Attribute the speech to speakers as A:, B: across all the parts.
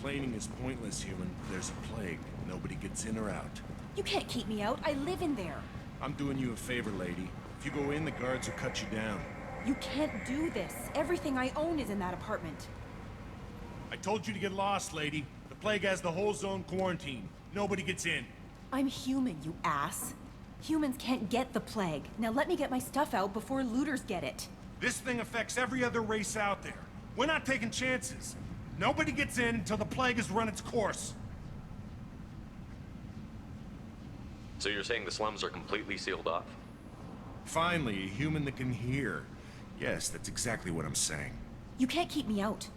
A: Complaining is pointless, human. There's a plague. Nobody gets in or out.
B: You can't keep me out. I live in there.
A: I'm doing you a favor, lady. If you go in, the guards will cut you down.
B: You can't do this. Everything I own is in that apartment.
A: I told you to get lost, lady. The plague has the whole zone quarantined. Nobody gets in.
B: I'm human, you ass. Humans can't get the plague. Now let me get my stuff out before looters get it.
A: This thing affects every other race out there. We're not taking chances. Nobody gets in until the plague has run its course.
C: So you're saying the slums are completely sealed off?
A: Finally, a human that can hear. Yes, that's exactly what I'm saying.
B: You can't keep me out.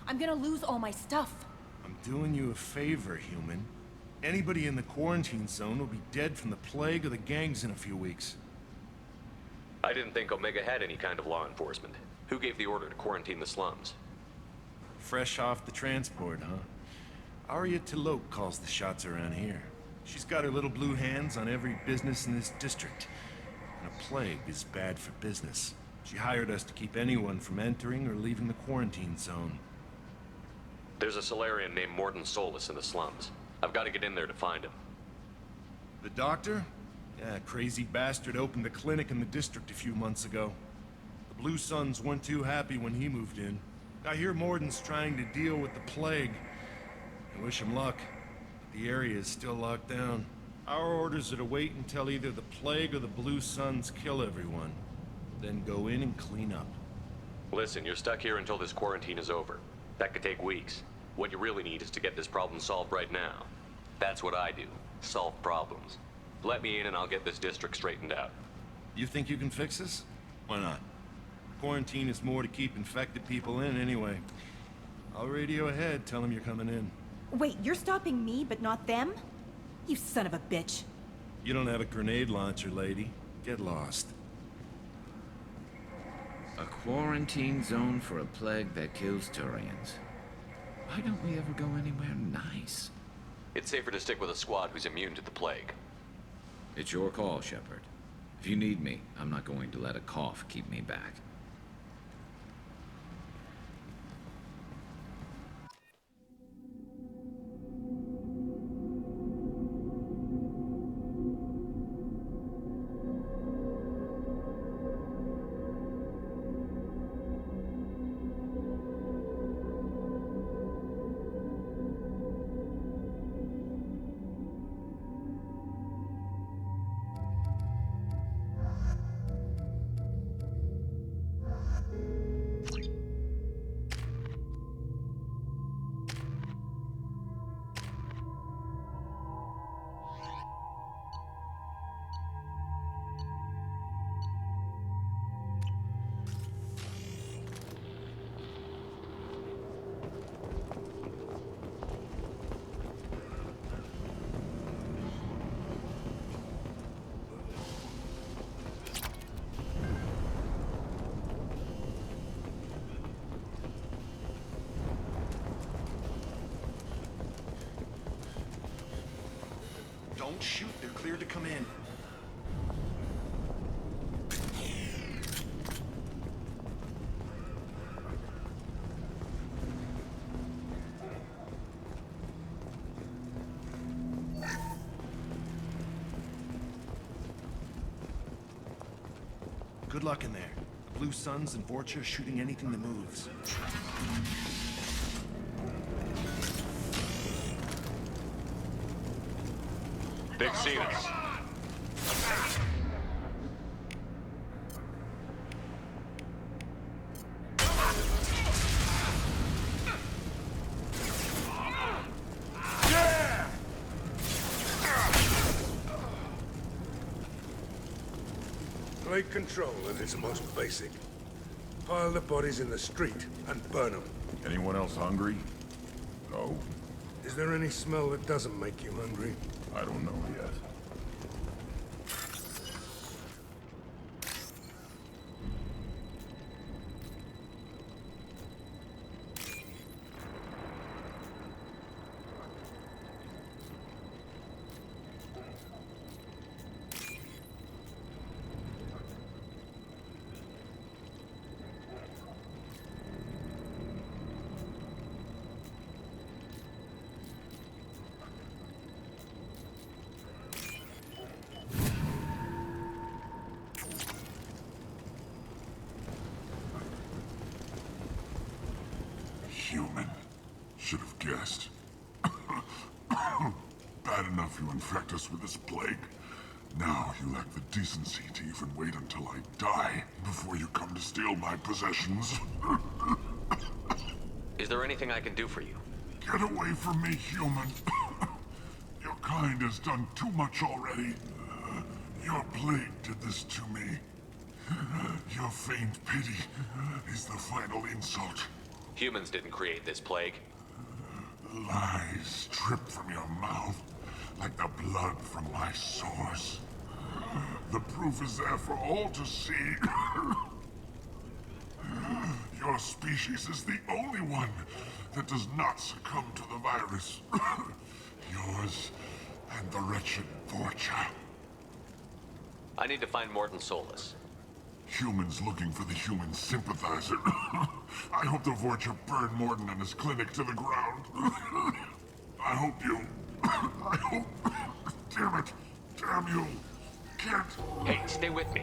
B: I'm gonna lose all my stuff.
A: I'm doing you a favor, human. Anybody in the quarantine zone will be dead from the plague or the gangs in a few weeks.
C: I didn't think Omega had any kind of law enforcement. Who gave the order to quarantine the slums?
A: Fresh off the transport, huh? Arya Taloke calls the shots around here. She's got her little blue hands on every business in this district. And a plague is bad for business. She hired us to keep anyone from entering or leaving the quarantine zone.
C: There's a Solarian named Mordin Solus in the slums. I've got to get in there to find him.
A: The doctor? Yeah, crazy bastard opened a clinic in the district a few months ago. The Blue Suns weren't too happy when he moved in. I hear Mordin's trying to deal with the plague. I wish him luck, but the area is still locked down. Our orders are to wait until either the plague or the Blue Suns kill everyone. Then go in and clean up.
C: Listen, you're stuck here until this quarantine is over. That could take weeks. What you really need is to get this problem solved right now. That's what I do. Solve problems. Let me in and I'll get this district straightened out.
A: You think you can fix this? Why not? Quarantine is more to keep infected people in anyway. I'll radio ahead, tell them you're coming in.
B: Wait, you're stopping me, but not them? You son of a bitch.
A: You don't have a grenade launcher, lady. Get lost.
D: A quarantine zone for a plague that kills Turians. Why don't we ever go anywhere nice?
C: It's safer to stick with a squad who's immune to the plague.
D: It's your call, Shepard. If you need me, I'm not going to let a cough keep me back.
A: Don't shoot, they're cleared to come in. Good luck in there. The Blue Suns and Vorcha are shooting anything that moves.
C: They've seen us.
E: Plague control at its most basic. Pile the bodies in the street and burn them.
F: Anyone else hungry? No?
E: Is there any smell that doesn't make you hungry?
F: I don't know yet. Human. Should have guessed. Bad enough you infect us with this plague. Now you lack the decency to even wait until I die before you come to steal my possessions.
C: Is there anything I can do for you?
F: Get away from me, human. Your kind has done too much already. Your plague did this to me. Your feigned pity is the final insult.
C: Humans didn't create this plague.
F: Lies drip from your mouth like the blood from my sores. The proof is there for all to see. Your species is the only one that does not succumb to the virus. Yours and the wretched Vorcha.
C: I need to find Mordin Solus.
F: Humans looking for the human sympathizer. I hope the Vorcha burn Mordin and his clinic to the ground. I hope you... I hope... Damn it. Damn you. Can't...
C: Hey, stay with me.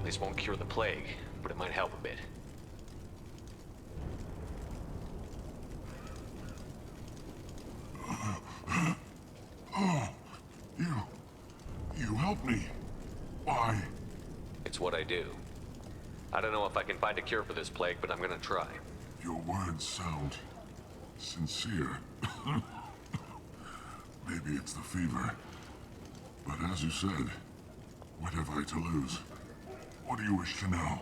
C: This won't cure the plague, but it might help a bit.
F: Oh, you helped me. Why?
C: It's what I do. I don't know if I can find a cure for this plague, but I'm gonna try.
F: Your words sound sincere. Maybe it's the fever. But as you said, what have I to lose? What do you wish to know?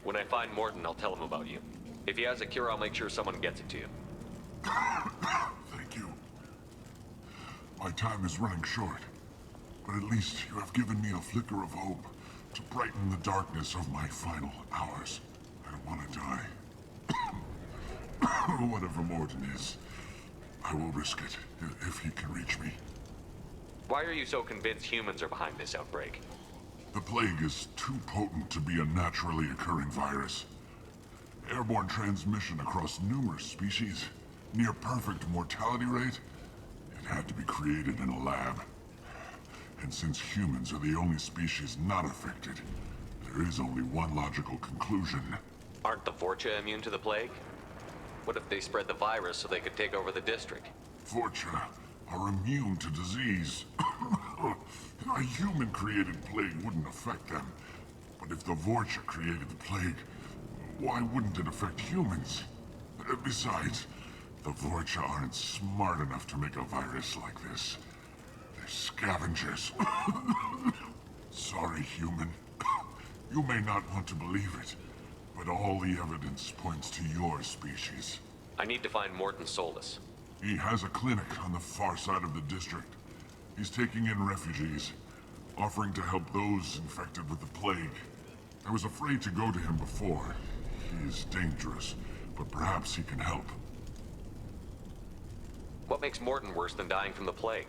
C: When I find Mordin, I'll tell him about you. If he has a cure, I'll make sure someone gets it to you.
F: Thank you. My time is running short, but at least you have given me a flicker of hope to brighten the darkness of my final hours. I don't want to die. Whatever Mordin is, I will risk it if he can reach me.
C: Why are you so convinced humans are behind this outbreak?
F: The plague is too potent to be a naturally occurring virus. Airborne transmission across numerous species, near perfect mortality rate. It had to be created in a lab. And since humans are the only species not affected, there is only one logical conclusion.
C: Aren't the Vorcha immune to the plague? What if they spread the virus so they could take over the district?
F: Vorcha are immune to disease. A human-created plague wouldn't affect them. But if the Vorcha created the plague, why wouldn't it affect humans? Besides, the Vorcha aren't smart enough to make a virus like this. They're scavengers. Sorry, human. You may not want to believe it, but all the evidence points to your species.
C: I need to find Mordin Solus.
F: He has a clinic on the far side of the district. He's taking in refugees, offering to help those infected with the plague. I was afraid to go to him before. He is dangerous, but perhaps he can help.
C: What makes Mordin worse than dying from the plague?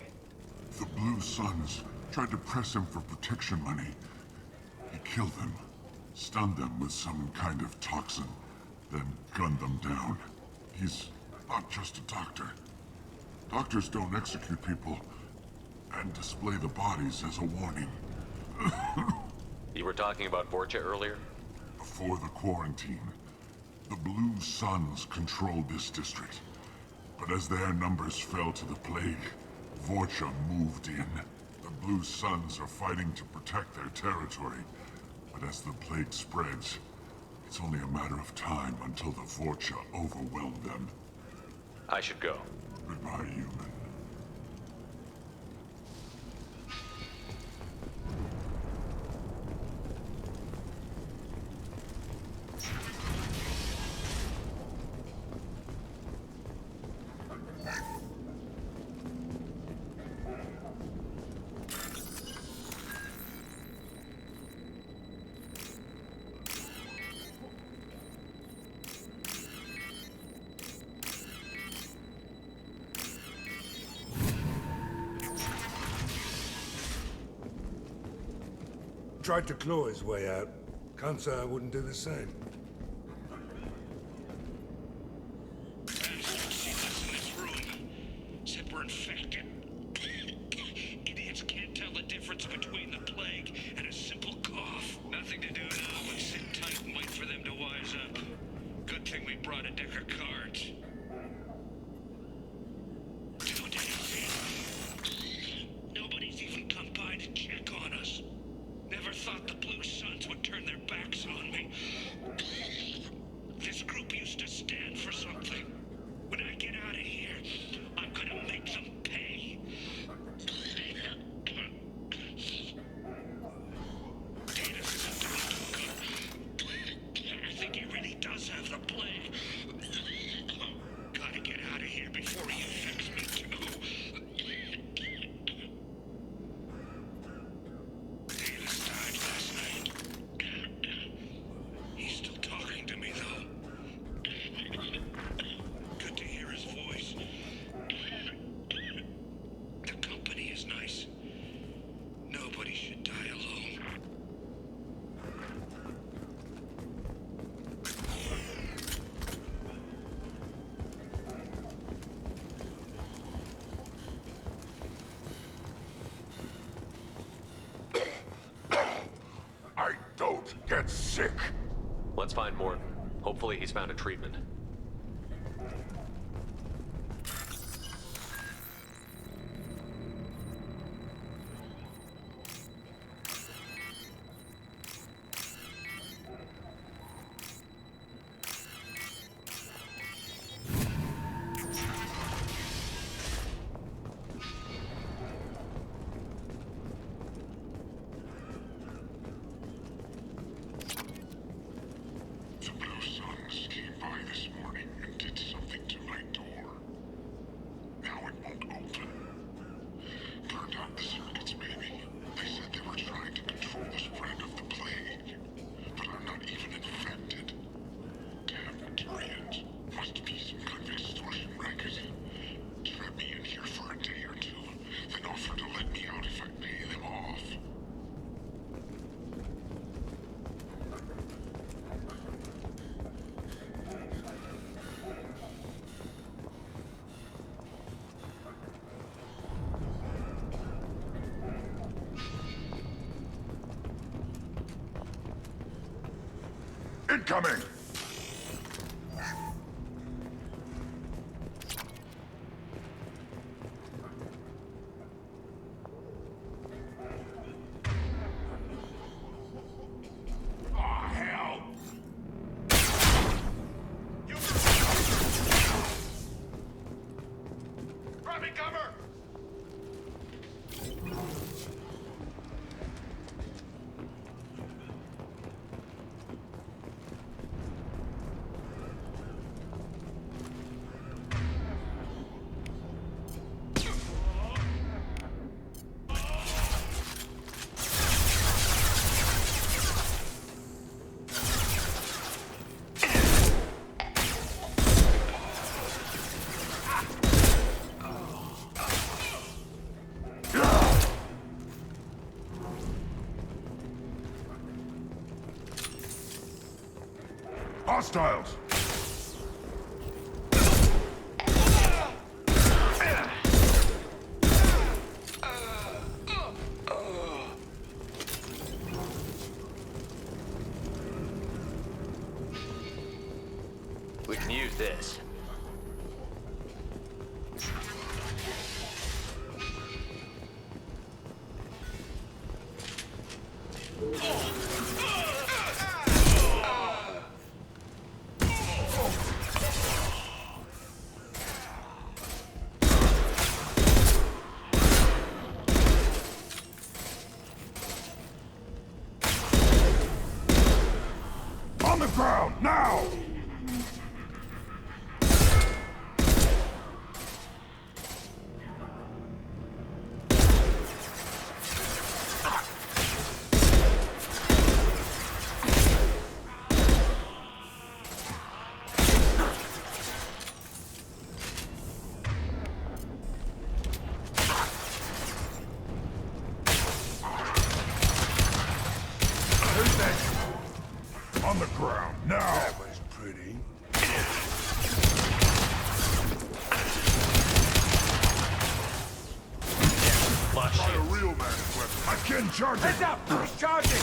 F: The Blue Suns tried to press him for protection money. He killed them, stunned them with some kind of toxin, then gunned them down. He's not just a doctor. Doctors don't execute people and display the bodies as a warning.
C: You were talking about Vorcha earlier?
F: Before the quarantine, the Blue Suns controlled this district. But as their numbers fell to the plague, Vorcha moved in. The Blue Suns are fighting to protect their territory. But as the plague spreads, it's only a matter of time until the Vorcha overwhelm them.
C: I should go.
F: Goodbye, human.
E: Tried to claw his way out. Can't say I wouldn't do the same.
G: Said we're infected. Idiots can't tell the difference between the plague and a simple cough. Nothing to do now but sit tight and wait for them to wise up. Good thing we brought a deck of cards. ones would turn their backs on me. This group used to stand for something. When I get out of here, I'm gonna make them pay. Data's I think he really does have the plague. Gotta get out of here before he infects me too. Davis died last night. He's still talking to me though. Good to hear his voice. The company is nice. Nobody should die alone.
F: I don't get sick.
C: Let's find Mordin. Hopefully he's found a treatment.
F: The Blue Suns came by this morning and did something to my door. Now it won't open. Burned out the circuits, maybe. They said they were trying to control the spread of the plague. But I'm not even infected. Damn Tyrians. Must be some kind of extortion racket. Trap me in here for a day or two, then offer to let me out if I pay them off. Incoming! Oh, hell! Grabbing cover! Hostiles!
C: We can use this.
F: On the ground, now! Who's next? On the ground, now!
E: That was pretty.
F: Not a real man's weapon. I can charge it!
E: Heads up! He's charging!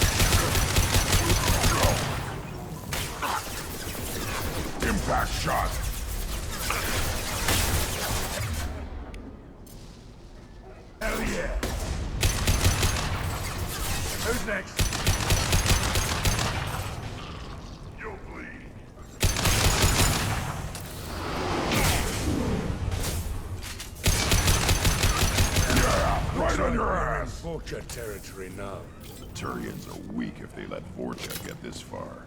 F: Impact shot!
E: Hell yeah! Who's next? Vorcha territory now.
H: The Turians are weak if they let Vorcha get this far.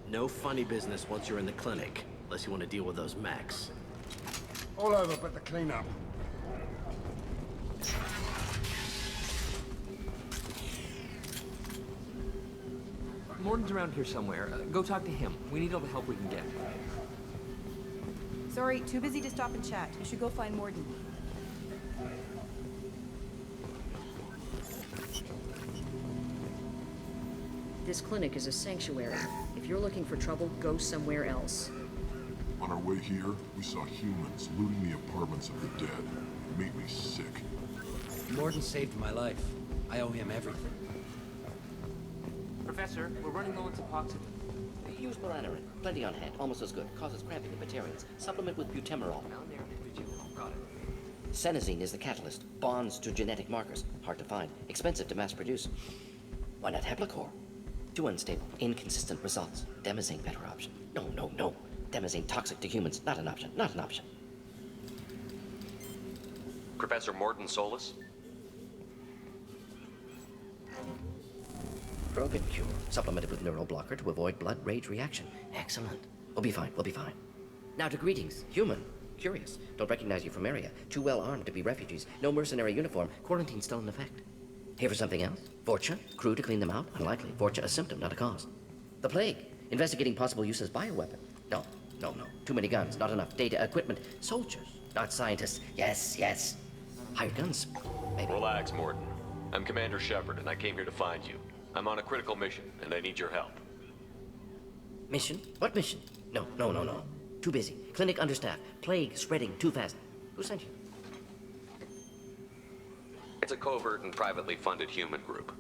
I: No funny business once you're in the clinic, unless you want to deal with those mechs.
E: All over but the cleanup.
J: Mordin's around here somewhere. Go talk to him. We need all the help we can get.
B: Sorry, too busy to stop and chat. You should go find Mordin.
K: This clinic is a sanctuary. If you're looking for trouble, go somewhere else.
F: On our way here, we saw humans looting the apartments of the dead. It made me sick.
L: Mordin saved my life. I owe him everything.
J: Professor, we're running low on Suboxone.
M: Use Balanarin. Plenty on hand. Almost as good. Causes cramping in Batarians. Supplement with butemerol.
J: Got it.
M: Senesine is the catalyst. Bonds to genetic markers. Hard to find. Expensive to mass produce. Why not Heplicor? Too unstable. Inconsistent results. Demazine better option. No. Demazine toxic to humans. Not an option. Not an option.
C: Professor Mordin Solus?
M: Broken cure. Supplemented with neural blocker to avoid blood rage reaction. Excellent. We'll be fine. Now to greetings. Human. Curious. Don't recognize you from area. Too well armed to be refugees. No mercenary uniform. Quarantine still in effect. Here for something else? Vorcha? Crew to clean them out? Unlikely. Vorcha a symptom, not a cause. The plague. Investigating possible use as bioweapon. No. Too many guns, not enough data, equipment. Soldiers, not scientists. Yes. Hired guns, maybe.
C: Relax, Mordin. I'm Commander Shepard, and I came here to find you. I'm on a critical mission, and I need your help.
M: Mission? What mission? No. Too busy. Clinic understaffed. Plague spreading too fast. Who sent you?
C: It's a covert and privately funded human group.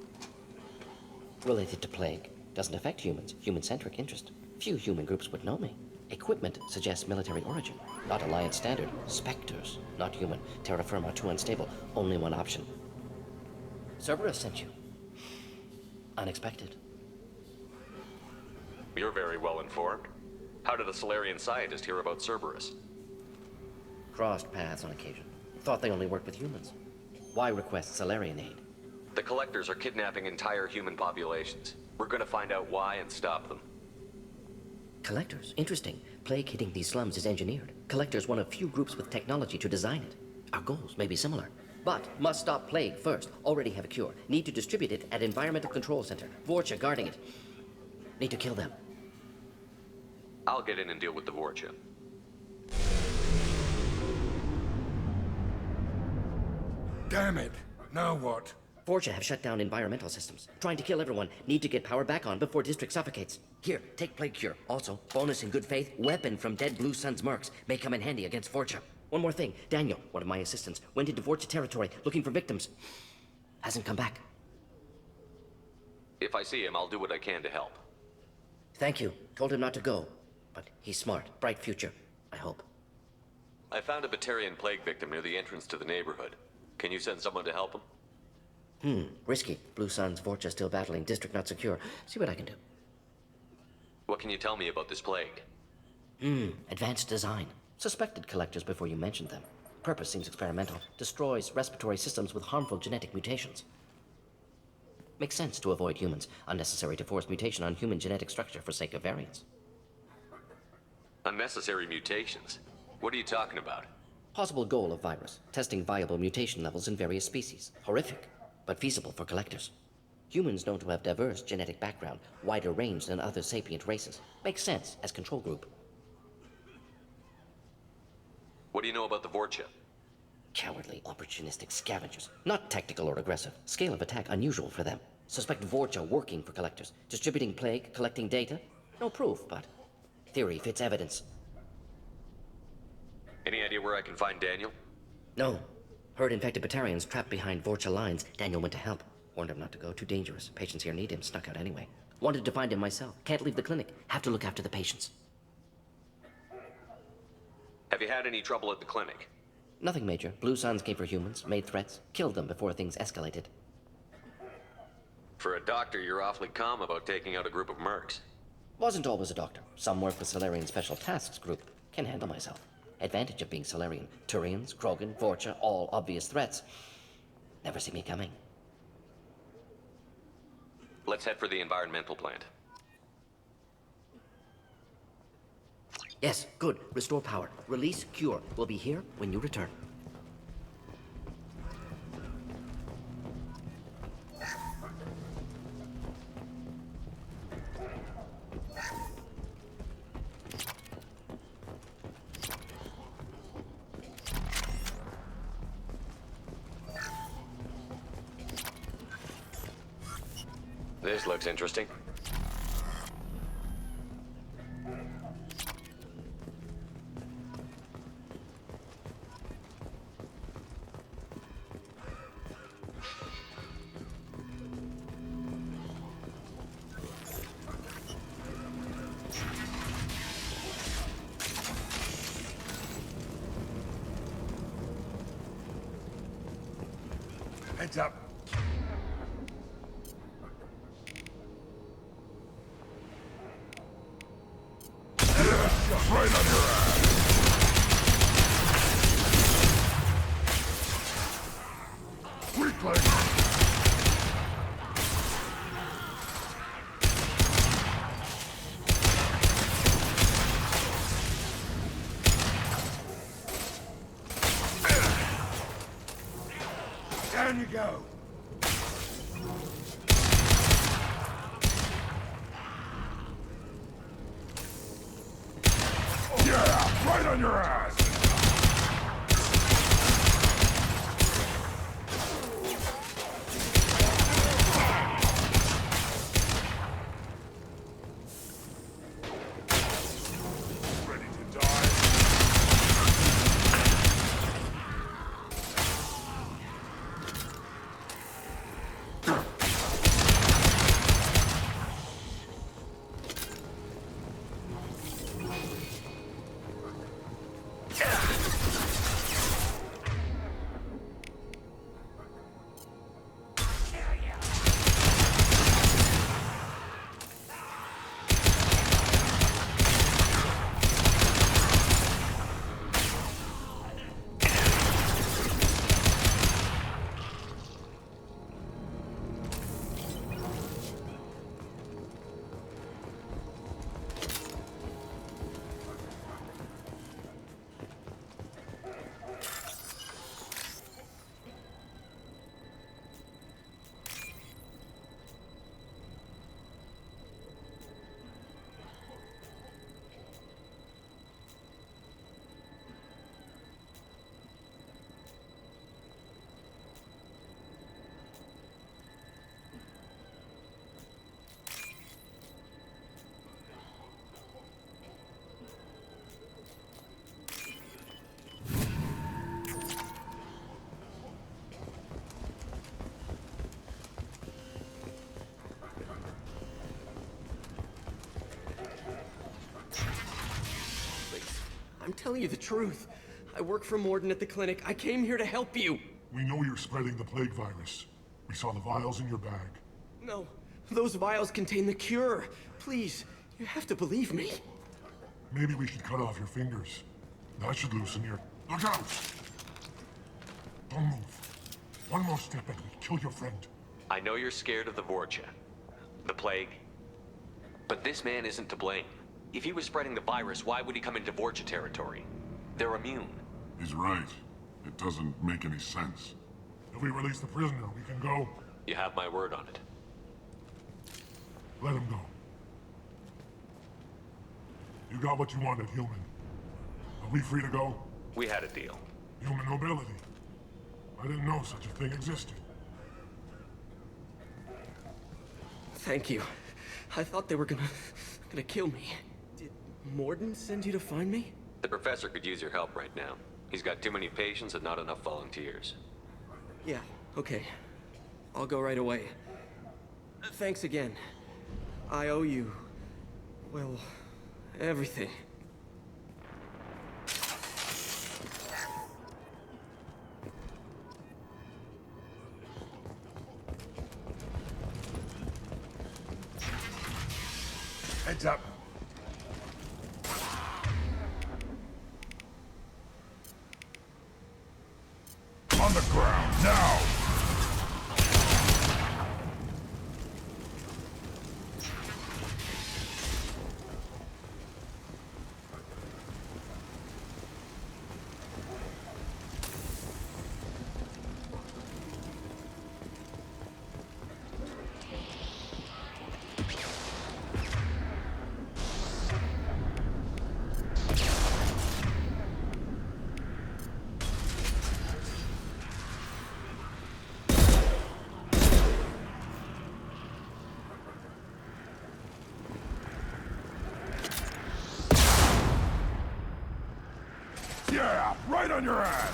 M: Related to plague. Doesn't affect humans. Human-centric interest. Few human groups would know me. Equipment suggests military origin. Not Alliance standard. Spectres. Not human. Terra firma too unstable. Only one option. Cerberus sent you. Unexpected.
C: You're very well informed. How did a Solarian scientist hear about Cerberus?
M: Crossed paths on occasion. Thought they only worked with humans. Why request Solarian aid?
C: The Collectors are kidnapping entire human populations. We're gonna find out why and stop them.
M: Collectors? Interesting. Plague hitting these slums is engineered. Collectors one of few groups with technology to design it. Our goals may be similar. But must stop plague first. Already have a cure. Need to distribute it at Environmental Control Center. Vorcha guarding it. Need to kill them.
C: I'll get in and deal with the Vorcha.
E: Damn it. Now what?
M: Vorcha have shut down environmental systems. Trying to kill everyone. Need to get power back on before district suffocates. Here, take plague cure. Also, bonus in good faith, weapon from dead Blue Sun's mercs. May come in handy against Vorcha. One more thing. Daniel, one of my assistants, went into Vorcha territory looking for victims. Hasn't come back.
C: If I see him, I'll do what I can to help.
M: Thank you. Told him not to go. But he's smart. Bright future. I hope.
C: I found a Batarian plague victim near the entrance to the neighborhood. Can you send someone to help him?
M: Risky. Blue Sun's Vorcha still battling. District not secure. See what I can do.
C: What can you tell me about this plague?
M: Advanced design. Suspected collectors before you mentioned them. Purpose seems experimental. Destroys respiratory systems with harmful genetic mutations. Makes sense to avoid humans. Unnecessary to force mutation on human genetic structure for sake of variance.
C: Unnecessary mutations? What are you talking about?
M: Possible goal of virus. Testing viable mutation levels in various species. Horrific, but feasible for collectors. Humans known to have diverse genetic background, wider range than other sapient races. Makes sense as control group.
C: What do you know about the Vorcha?
M: Cowardly, opportunistic scavengers. Not tactical or aggressive. Scale of attack unusual for them. Suspect Vorcha working for collectors. Distributing plague, collecting data. No proof, but theory fits evidence.
C: Any idea where I can find Daniel?
M: No. Heard infected Batarians trapped behind Vorcha lines. Daniel went to help. Warned him not to go. Too dangerous. Patients here need him. Snuck out anyway. Wanted to find him myself. Can't leave the clinic. Have to look after the patients.
C: Have you had any trouble at the clinic?
M: Nothing major. Blue Suns came for humans, made threats, killed them before things escalated.
C: For a doctor, you're awfully calm about taking out a group of mercs.
M: Wasn't always a doctor. Some work with Solarian Special Tasks Group. Can handle myself. Advantage of being Solarian. Turians, Krogan, Vorcha, all obvious threats. Never see me coming.
C: Let's head for the environmental plant.
M: Yes, good. Restore power. Release cure. We'll be here when you return.
C: This looks interesting.
E: Heads up.
F: Right on your ass! Weakling!
E: Down you go.
F: Yeah! Right on your ass!
E: Ready to die?
J: I'm telling you the truth. I work for Mordin at the clinic. I came here to help you.
F: We know you're spreading the plague virus. We saw the vials in your bag.
J: No, those vials contain the cure. Please, you have to believe me.
F: Maybe we should cut off your fingers. That should loosen your... Look out! Don't move. One more step and we'll kill your friend.
C: I know you're scared of the Vorcha, the plague, but this man isn't to blame. If he was spreading the virus, why would he come into Vorcha territory? They're immune.
F: He's right. It doesn't make any sense. If we release the prisoner, we can go.
C: You have my word on it.
F: Let him go. You got what you wanted, human. Are we free to go?
C: We had a deal.
F: Human nobility. I didn't know such a thing existed.
J: Thank you. I thought they were gonna kill me. Did Mordin send you to find me?
C: The professor could use your help right now. He's got too many patients and not enough volunteers.
J: Yeah, okay. I'll go right away. Thanks again. I owe you... well, everything.
E: Heads up.
F: On the ground, now! Yeah, right on your ass!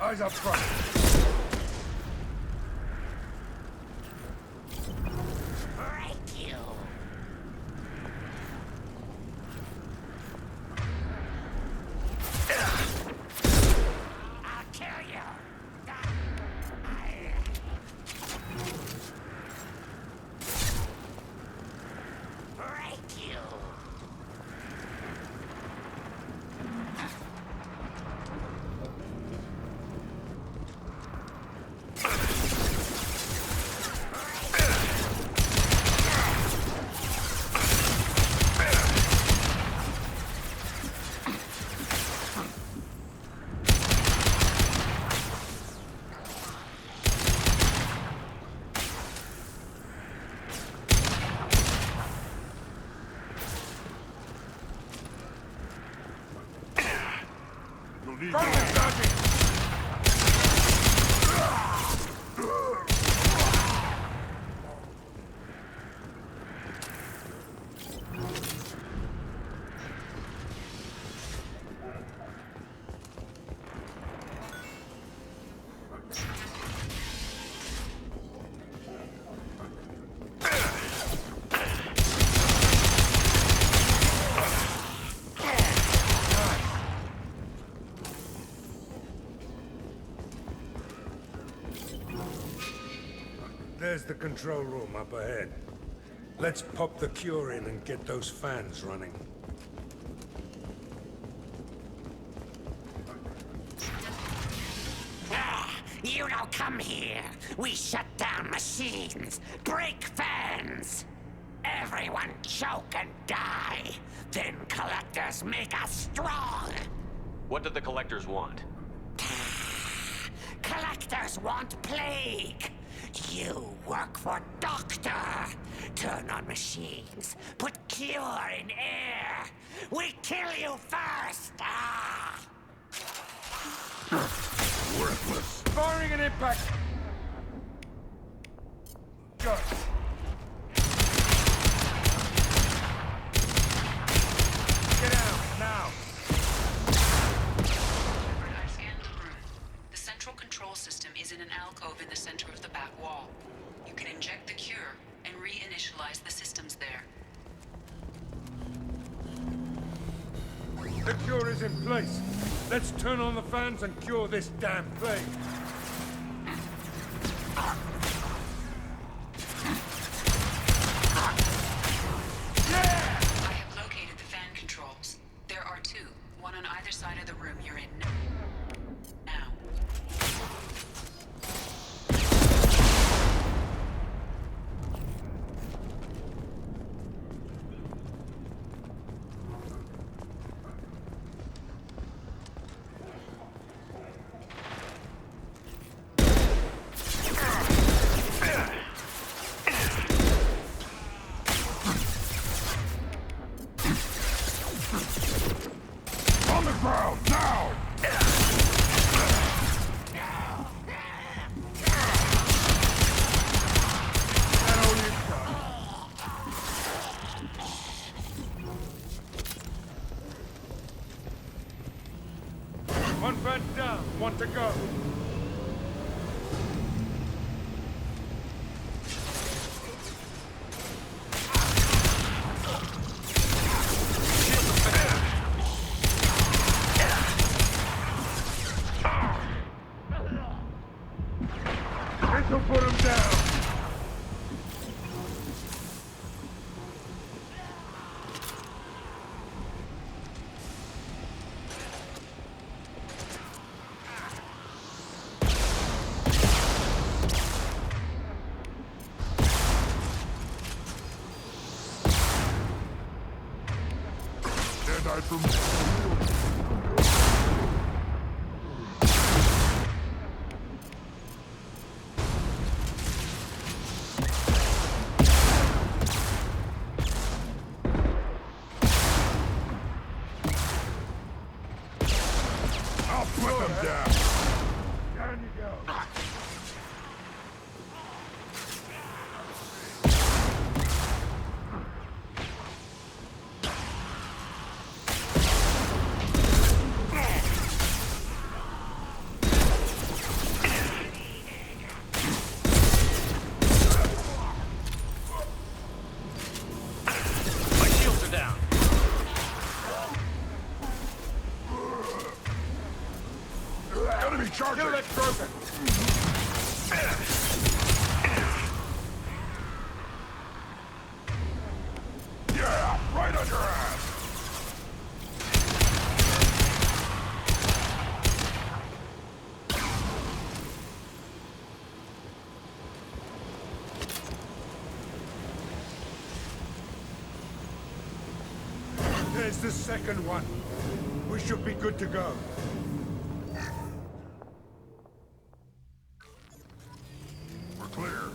E: Eyes up front. There's the control room up ahead. Let's pop the cure in and get those fans running.
G: You don't come here. We shut down machines, break fans. Everyone choke and die. Then collectors make us strong.
C: What do the collectors want?
G: Collectors want plague. You work for Doctor. Turn on machines. Put cure in air. We kill you first.
E: Worthless. Firing an impact. Go. Get out now.
N: I've scanned the room. The central control system is in an alcove in the center of the back wall. You can inject the cure and reinitialize the systems there.
E: The cure is in place. Let's turn on the fans and cure this damn plague.
N: I have located the fan controls. There are two, one on either side of the room you're in now.
E: to go. This'll put him down. I'll put them down. Down you go.
C: My shields are down.
F: Enemy charging!
E: Kill that broken.
F: Yeah, right on your ass!
E: There's the second one. We should be good to go.
F: We're clear.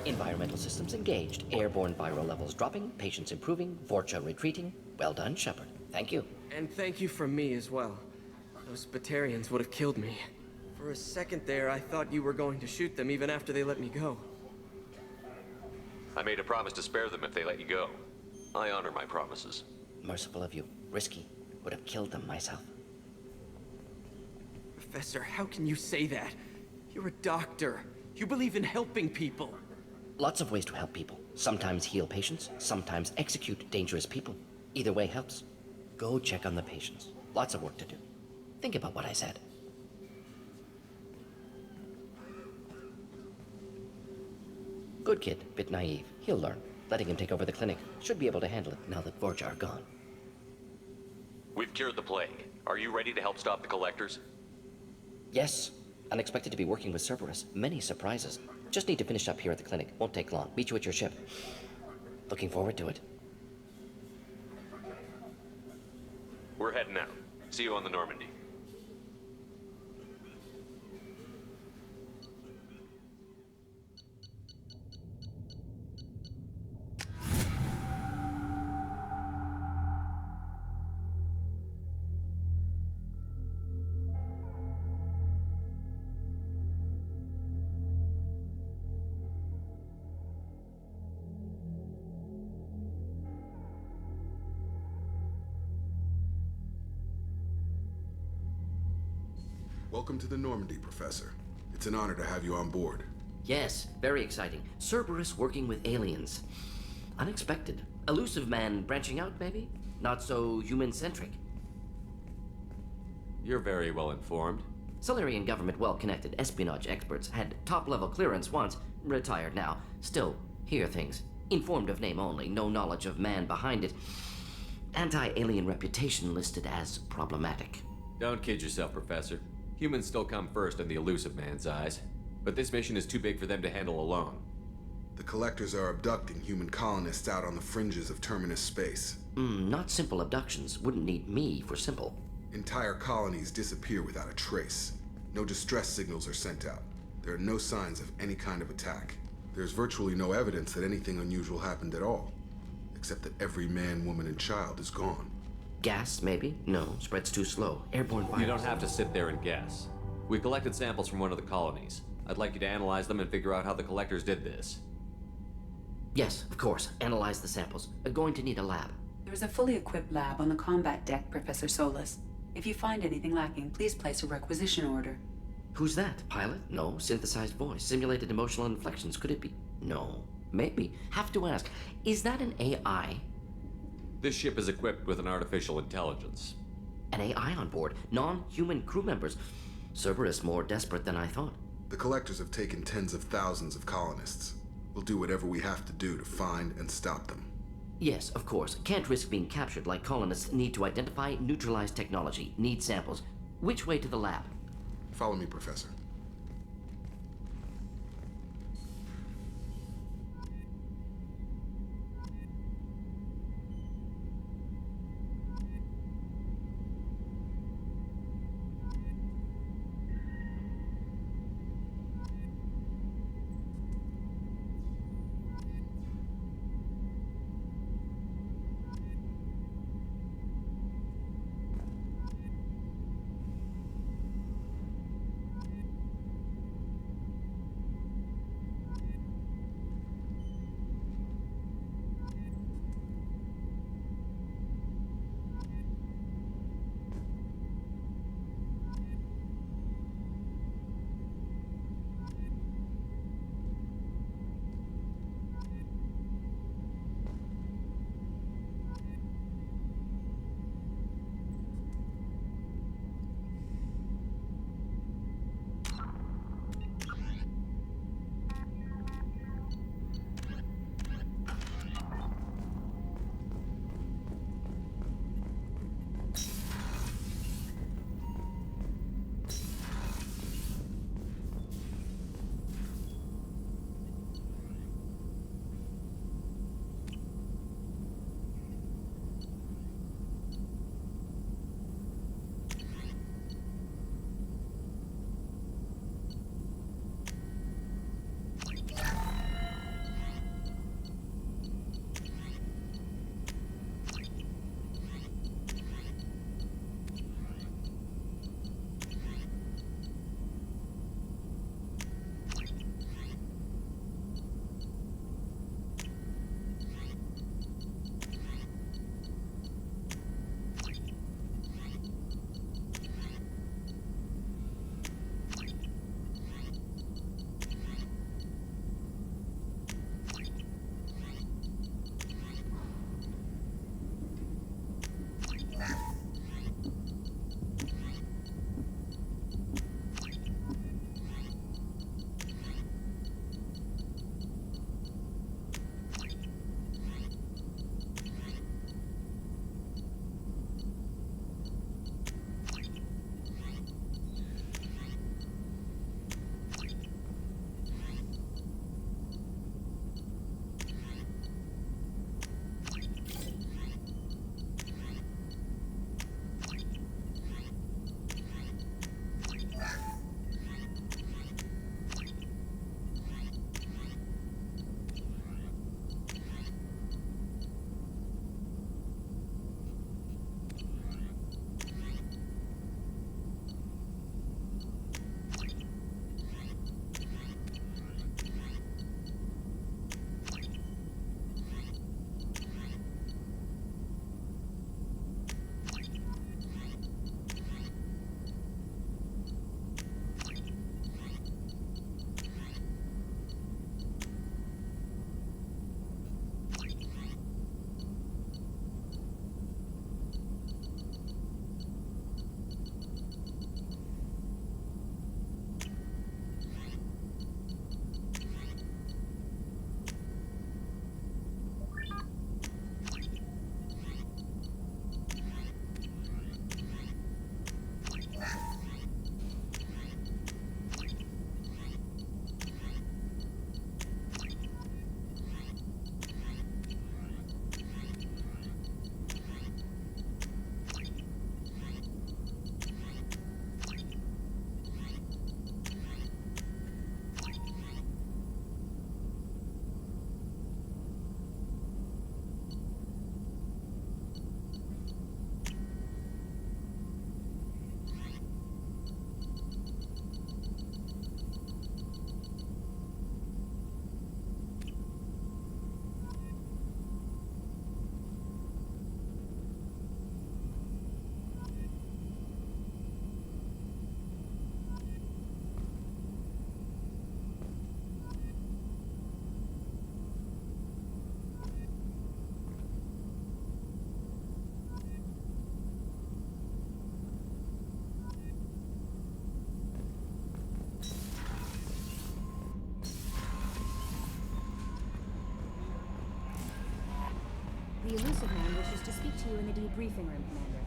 M: Environmental systems engaged. Airborne viral levels dropping. Patients improving. Vorcha retreating. Well done, Shepard. Thank you.
J: And thank you from me as well. Those Batarians would have killed me. For a second there, I thought you were going to shoot them even after they let me go.
C: I made a promise to spare them if they let you go. I honor my promises.
M: Merciful of you. Risky. Would have killed them myself.
J: Professor, how can you say that? You're a doctor. You believe in helping people.
M: Lots of ways to help people. Sometimes heal patients, sometimes execute dangerous people. Either way helps. Go check on the patients. Lots of work to do. Think about what I said. Good kid, bit naive. He'll learn. Letting him take over the clinic. Should be able to handle it now that Vorcha are gone.
C: We've cured the plague. Are you ready to help stop the collectors?
M: Yes. Unexpected to be working with Cerberus. Many surprises. Just need to finish up here at the clinic. Won't take long. Meet you at your ship. Looking forward to it.
C: We're heading out. See you on the Normandy.
O: Welcome to the Normandy, Professor. It's an honor to have you on board.
M: Yes, very exciting. Cerberus working with aliens. Unexpected. Elusive man branching out, maybe? Not so human-centric.
C: You're very well informed.
M: Solarian government well-connected espionage experts had top-level clearance once, retired now. Still, hear things. Informed of name only, no knowledge of man behind it. Anti-alien reputation listed as problematic.
C: Don't kid yourself, Professor. Humans still come first in the elusive man's eyes. But this mission is too big for them to handle alone.
O: The Collectors are abducting human colonists out on the fringes of Terminus space.
M: Not simple abductions. Wouldn't need me for simple.
O: Entire colonies disappear without a trace. No distress signals are sent out. There are no signs of any kind of attack. There's virtually no evidence that anything unusual happened at all. Except that every man, woman, and child is gone.
M: Gas, maybe? No, spreads too slow. Airborne virus.
C: You don't have to sit there and guess. We collected samples from one of the colonies. I'd like you to analyze them and figure out how the Collectors did this.
M: Yes, of course. Analyze the samples. Going to need a lab.
N: There's a fully equipped lab on the combat deck, Professor Solis. If you find anything lacking, please place a requisition order.
M: Who's that? Pilot? No. Synthesized voice. Simulated emotional inflections. Could it be? No. Maybe. Have to ask. Is that an AI?
C: This ship is equipped with an artificial intelligence.
M: An AI on board? Non-human crew members? Cerberus more desperate than I thought.
O: The Collectors have taken tens of thousands of colonists. We'll do whatever we have to do to find and stop them.
M: Yes, of course. Can't risk being captured like colonists need to identify, neutralize technology, need samples. Which way to the lab?
O: Follow me, Professor.
P: The elusive man wishes to speak to you in the debriefing room, Commander.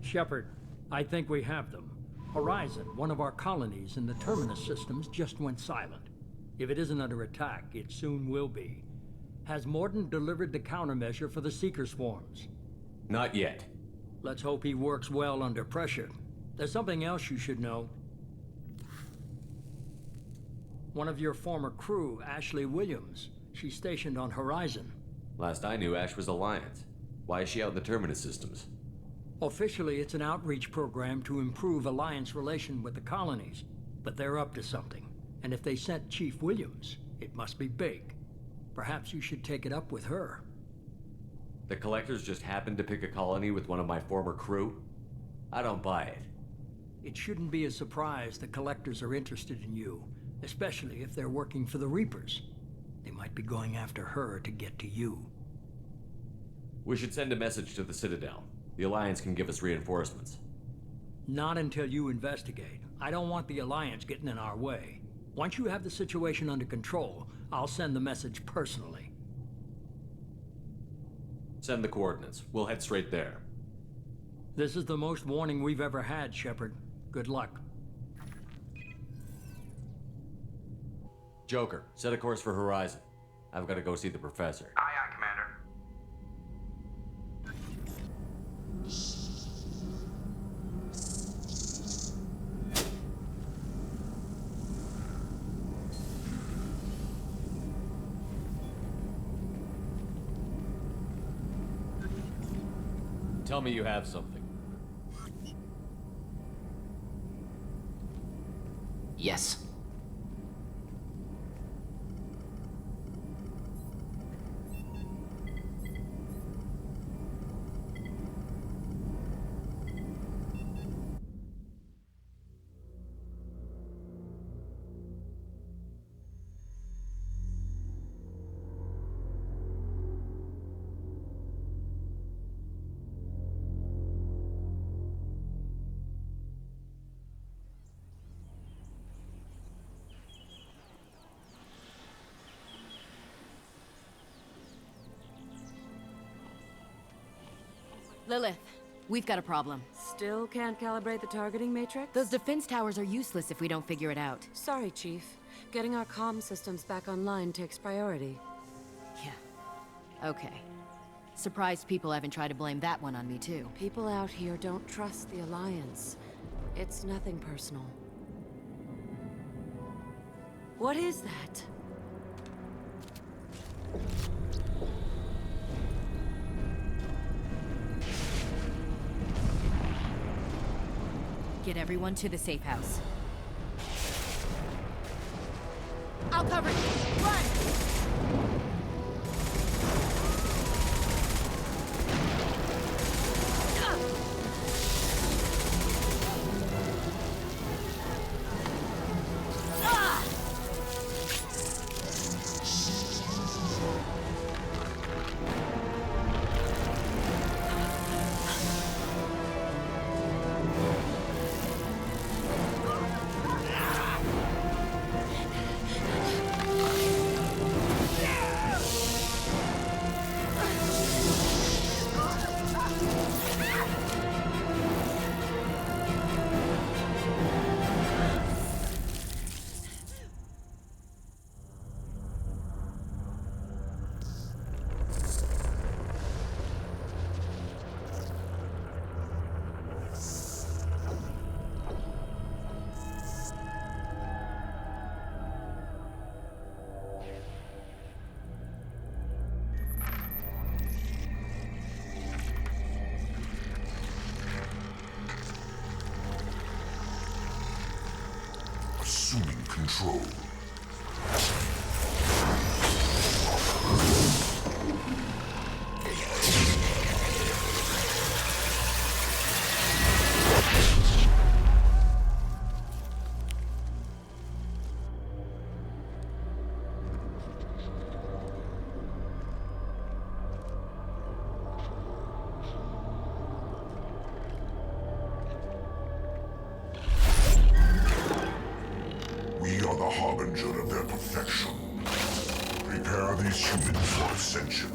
Q: Shepard, I think we have them. Horizon, one of our colonies in the Terminus systems, just went silent. If it isn't under attack, it soon will be. Has Mordin delivered the countermeasure for the Seeker swarms?
C: Not yet.
Q: Let's hope he works well under pressure. There's something else you should know. One of your former crew, Ashley Williams, she's stationed on Horizon.
C: Last I knew, Ash was Alliance. Why is she out in the Terminus systems?
Q: Officially, it's an outreach program to improve Alliance relation with the colonies, but they're up to something. And if they sent Chief Williams, it must be big. Perhaps you should take it up with her.
C: The Collectors just happened to pick a colony with one of my former crew? I don't buy it.
Q: It shouldn't be a surprise the Collectors are interested in you, especially if they're working for the Reapers. They might be going after her to get to you.
C: We should send a message to the Citadel. The Alliance can give us reinforcements.
Q: Not until you investigate. I don't want the Alliance getting in our way. Once you have the situation under control, I'll send the message personally.
C: Send the coordinates. We'll head straight there.
Q: This is the most warning we've ever had, Shepard. Good luck.
C: Joker, set a course for Horizon. I've got to go see the Professor.
R: Aye, aye, Commander.
C: Tell me you have something.
M: Yes.
B: Lilith,
R: We've got a problem.
S: Still can't calibrate the targeting matrix?
R: Those defense towers are useless if we don't figure it out.
S: Sorry, Chief. Getting our comm systems back online takes priority.
R: Yeah. Okay. Surprised people haven't tried to blame that one on me, too.
S: People out here don't trust the Alliance. It's nothing personal. What is that?
R: Get everyone to the safe house. I'll cover you! Run!
F: Assuming control. We are the harbinger of their perfection. Prepare these humans for ascension.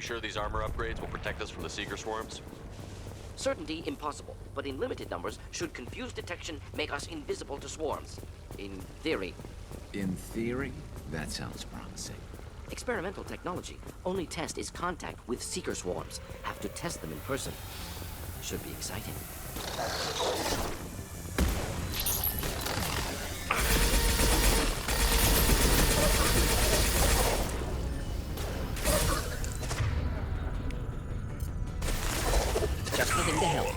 C: You sure these armor upgrades will protect us from the Seeker swarms?
M: Certainty impossible, but in limited numbers, should confused detection make us invisible to swarms. In theory.
D: In theory? That sounds promising.
M: Experimental technology. Only test is contact with Seeker swarms. Have to test them in person. Should be exciting. Just the thing to help.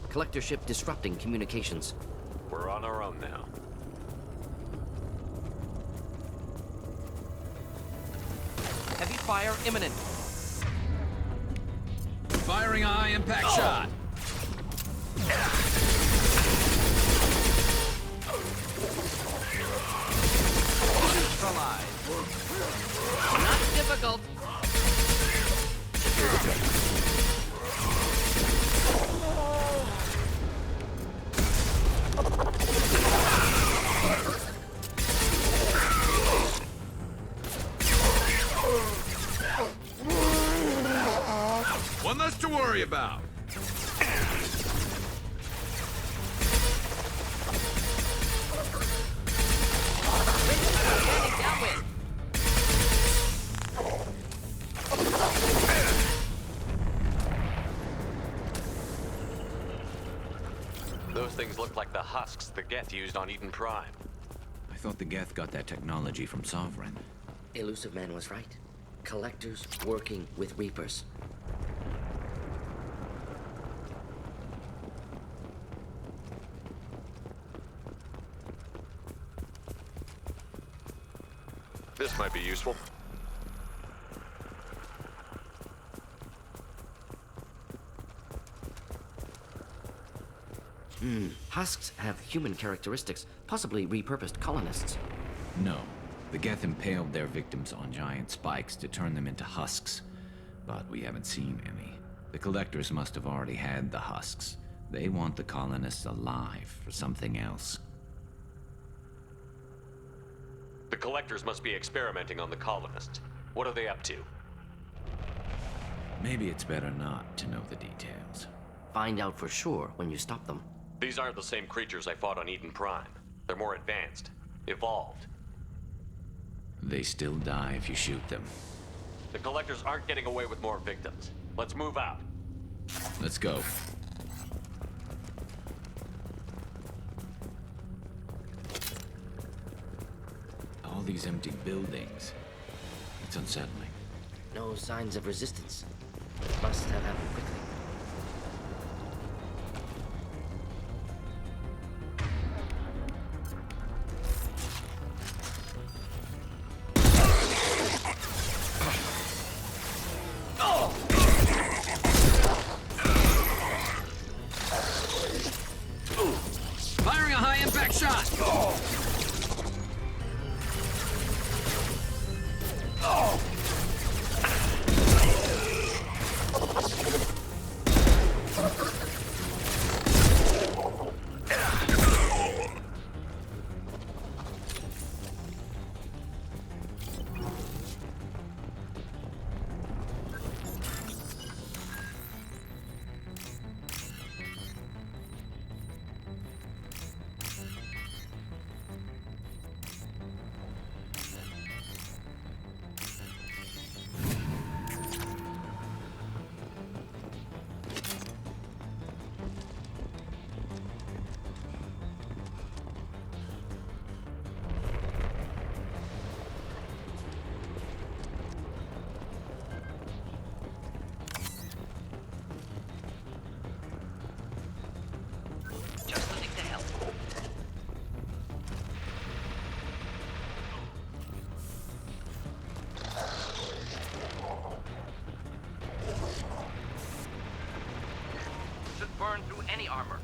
M: Collector ship disrupting communications.
C: We're on our own now.
M: Heavy fire imminent.
D: Firing a high-impact shot.
M: Neutralized. Not difficult. Secure the threat.
D: One less to worry about.
C: Those things look like the husks the Geth used on Eden Prime.
D: I thought the Geth got that technology from Sovereign.
M: Elusive Man was right. Collectors working with Reapers.
C: This might be useful.
M: Husks have human characteristics, possibly repurposed colonists.
D: No. The Geth impaled their victims on giant spikes to turn them into husks. But we haven't seen any. The Collectors must have already had the husks. They want the colonists alive for something else.
C: The Collectors must be experimenting on the colonists. What are they up to?
D: Maybe it's better not to know the details.
M: Find out for sure when you stop them.
C: These aren't the same creatures I fought on Eden Prime. They're more advanced. Evolved.
D: They still die if you shoot them.
C: The Collectors aren't getting away with more victims. Let's move out.
D: Let's go. All these empty buildings. It's unsettling.
M: No signs of resistance. It must have happened quickly.
D: Firing a high-impact shot!
T: burn through any armor.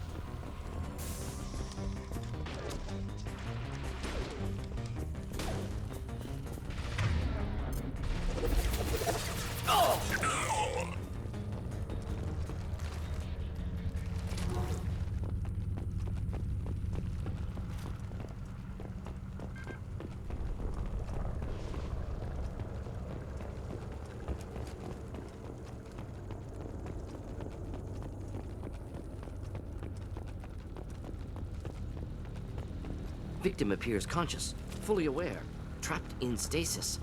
M: Victim appears conscious, fully aware, trapped in stasis.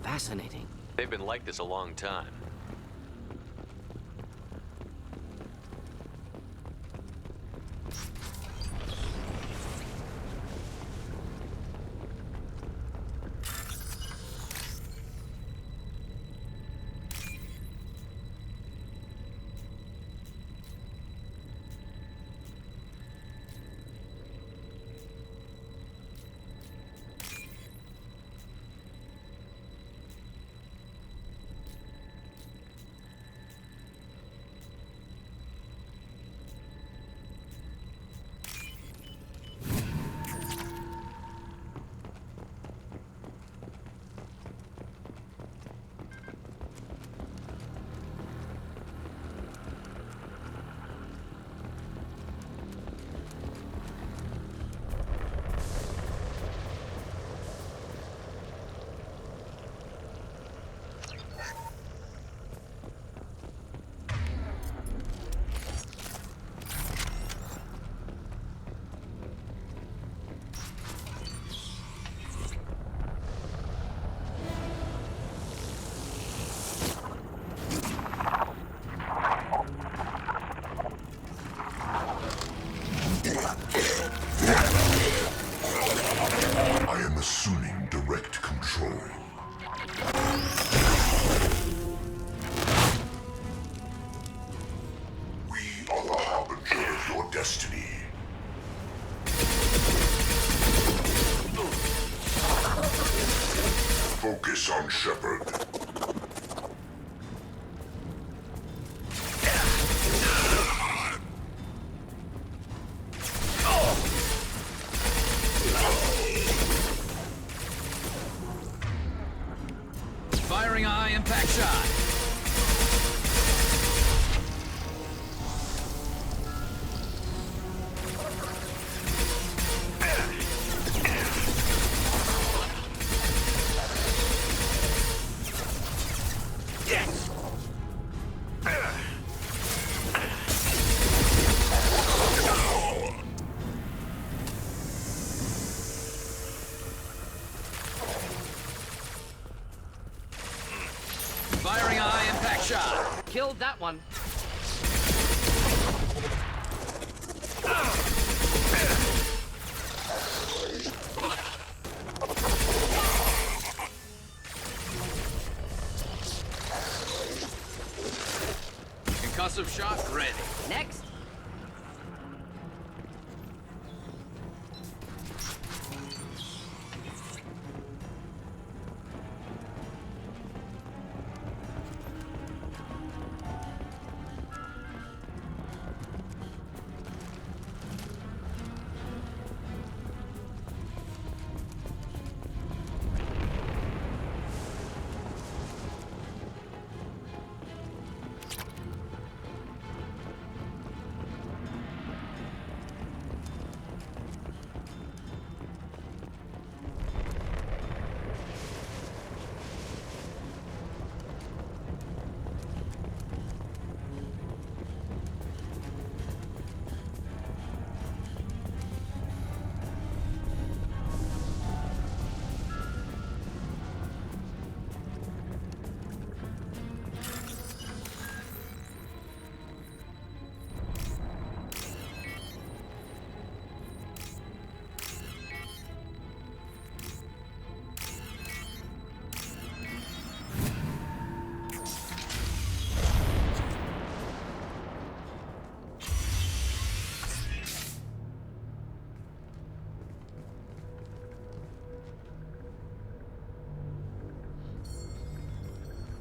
M: Fascinating.
C: They've been like this a long time.
F: I am assuming direct control. We are the harbinger of your destiny. Focus on Shepard.
D: Firing a high-impact shot. Firing a high-impact shot.
M: Killed that one.
D: Concussive shot ready.
M: Next.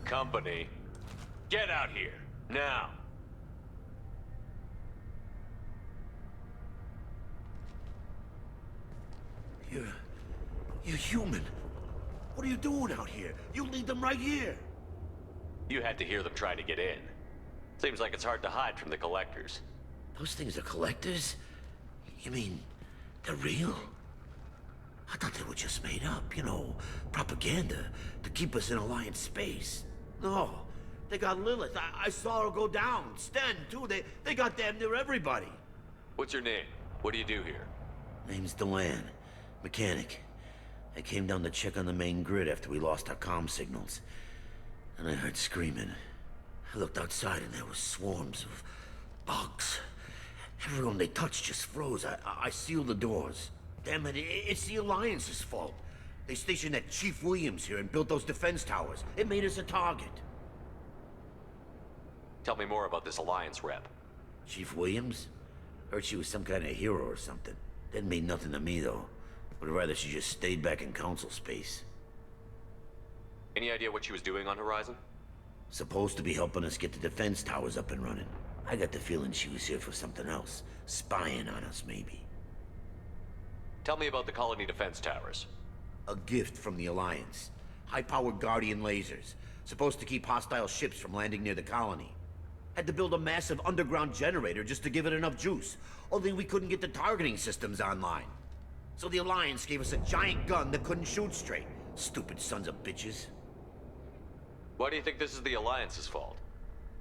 C: Company, get out here, now.
T: You're human. What are you doing out here? You lead them right here.
C: You had to hear them try to get in. Seems like it's hard to hide from the collectors.
T: Those things are collectors? You mean, they're real? I thought they were just made up, you know, propaganda to keep us in Alliance space. No, they got Lilith. I saw her go down. Sten, too. They got damn near everybody.
C: What's your name? What do you do here?
T: Name's Delan. Mechanic. I came down to check on the main grid after we lost our comm signals. And I heard screaming. I looked outside and there were swarms of bugs. Everyone they touched just froze. I sealed the doors. Damn it, it's the Alliance's fault. They stationed that Chief Williams here and built those defense towers. It made us a target.
C: Tell me more about this Alliance rep.
T: Chief Williams? Heard she was some kind of hero or something. Didn't mean nothing to me, though. Would rather she just stayed back in Council space.
C: Any idea what she was doing on Horizon?
T: Supposed to be helping us get the defense towers up and running. I got the feeling she was here for something else. Spying on us, maybe.
C: Tell me about the colony defense towers.
T: A gift from the Alliance. High-powered Guardian lasers. Supposed to keep hostile ships from landing near the colony. Had to build a massive underground generator just to give it enough juice. Only we couldn't get the targeting systems online. So the Alliance gave us a giant gun that couldn't shoot straight. Stupid sons of bitches.
C: Why do you think this is the Alliance's fault?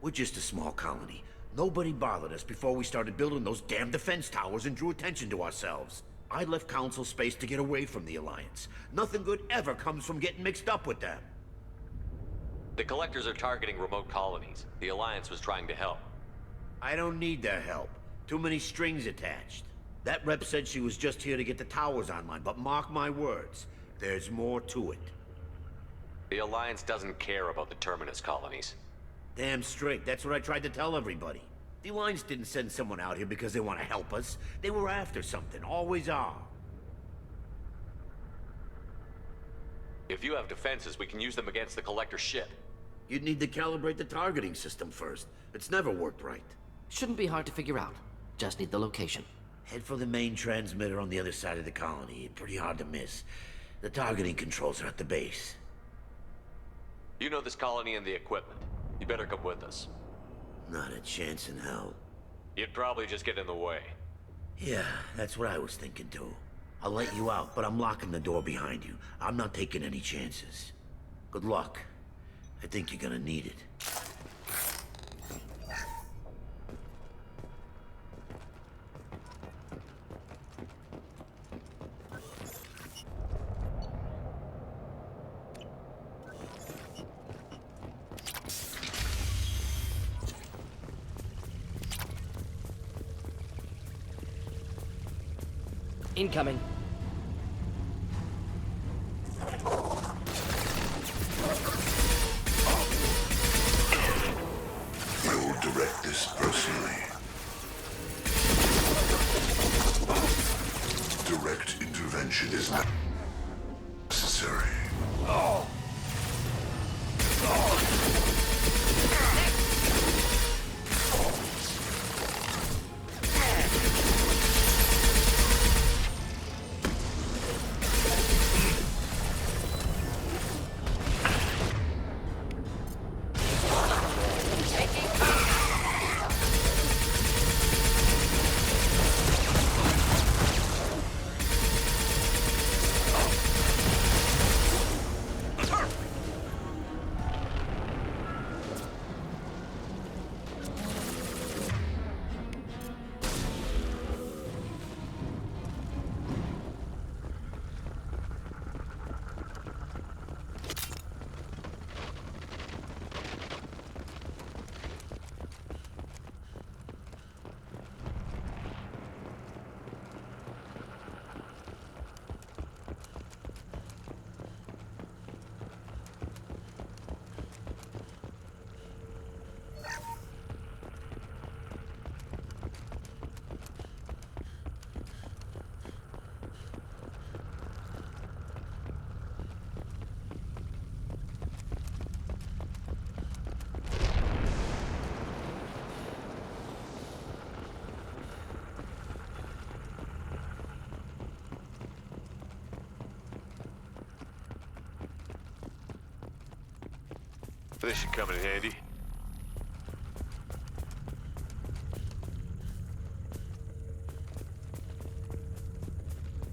T: We're just a small colony. Nobody bothered us before we started building those damn defense towers and drew attention to ourselves. I left Council space to get away from the Alliance. Nothing good ever comes from getting mixed up with them.
C: The Collectors are targeting remote colonies. The Alliance was trying to help.
T: I don't need their help. Too many strings attached. That rep said she was just here to get the towers online, but mark my words, there's more to it.
C: The Alliance doesn't care about the Terminus colonies.
T: Damn straight, that's what I tried to tell everybody. The Alliance didn't send someone out here because they want to help us. They were after something, always are.
C: If you have defenses, we can use them against the Collector ship.
T: You'd need to calibrate the targeting system first. It's never worked right.
M: Shouldn't be hard to figure out. Just need the location.
T: Head for the main transmitter on the other side of the colony. Pretty hard to miss. The targeting controls are at the base.
C: You know this colony and the equipment. You better come with us.
T: Not a chance in hell.
C: You'd probably just get in the way.
T: Yeah, that's what I was thinking too. I'll let you out, but I'm locking the door behind you. I'm not taking any chances. Good luck. I think you're gonna need it.
M: Incoming.
F: I will direct this personally. Direct intervention is not necessary.
U: This should come in handy.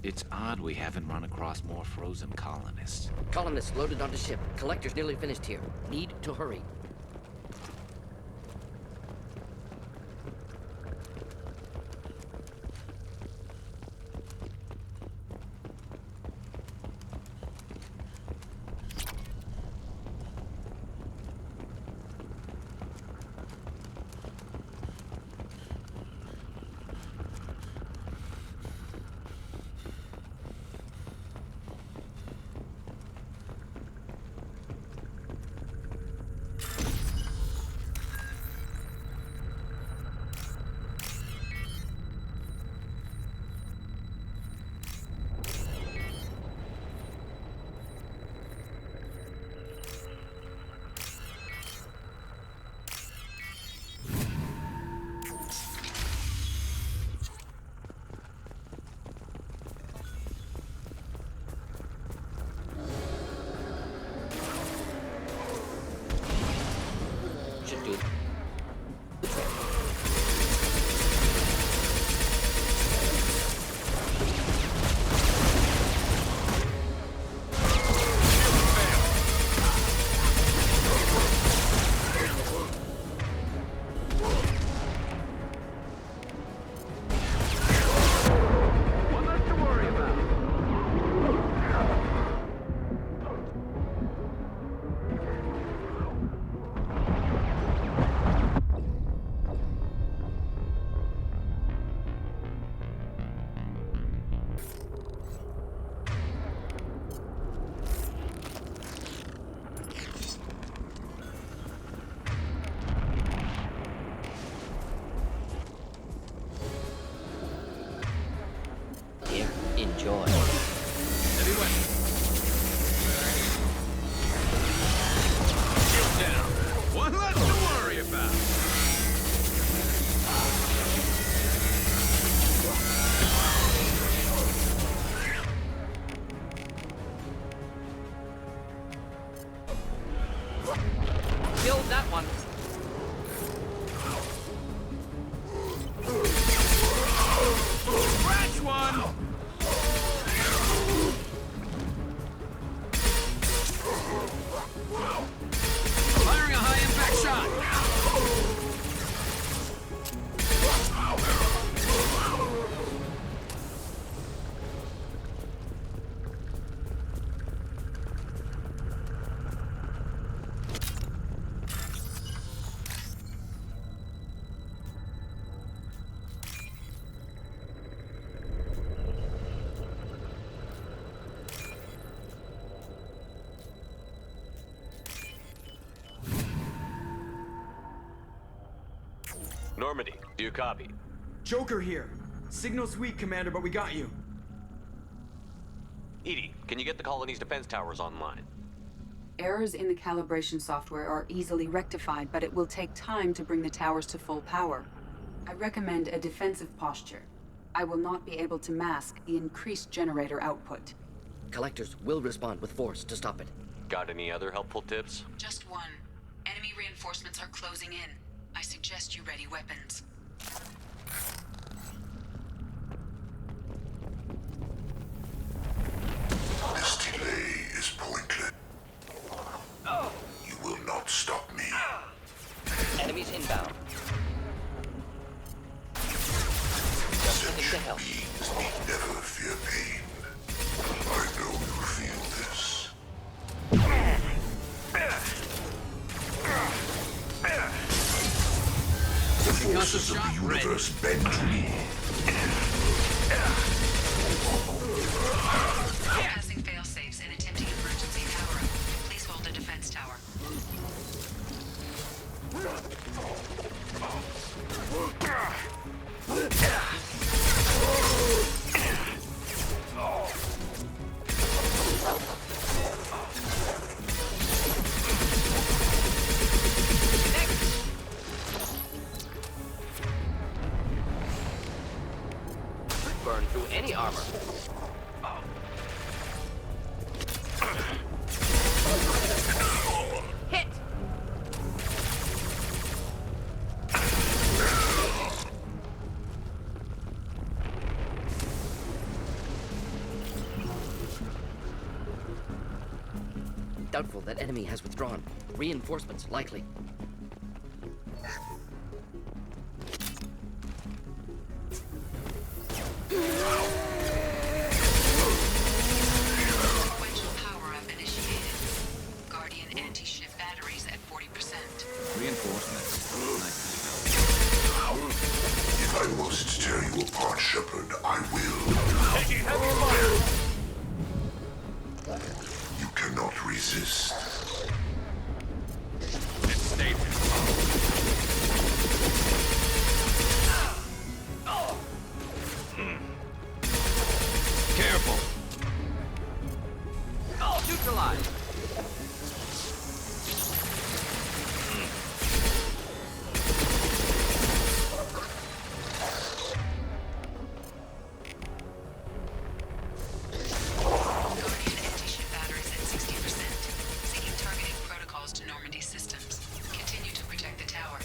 D: It's odd we haven't run across more frozen colonists.
M: Colonists loaded onto ship. Collector's nearly finished here. Need to hurry. Should do. Enjoy.
U: Heavy weapon. Shield down. One less to worry about.
J: Killed that one.
U: Scratch one! Firing a high-impact shot! Normandy, do you copy?
V: Joker here. Signal's weak, Commander, but we got you.
C: Edie, can you get the colony's defense towers online?
N: Errors in the calibration software are easily rectified, but it will take time to bring the towers to full power. I recommend a defensive posture. I will not be able to mask the increased generator output.
M: Collectors will respond with force to stop it.
C: Got any other helpful tips?
N: Just one. Enemy reinforcements are closing in. I suggest you ready weapons.
F: This delay is pointless. You will not stop me.
M: Enemies inbound.
F: Such beings need never fear pain. I know you feel this. The forces of the universe bend to me.
N: Passing fail-safes and attempting emergency power-up. Please hold the defense tower.
M: Burn through any armor.
J: Hit!
M: Doubtful that enemy has withdrawn. Reinforcements likely.
N: Sequential power-up initiated. Guardian anti-ship batteries at 40%.
D: Reinforcements. Nice.
F: If I must tear you apart, Shepard, I will.
U: Taking heavy fire!
F: You cannot resist.
U: It's stable. Careful. Neutralize.
N: Guardian anti-ship batteries at 60%. Seeking targeting protocols to Normandy systems. Continue to protect the tower.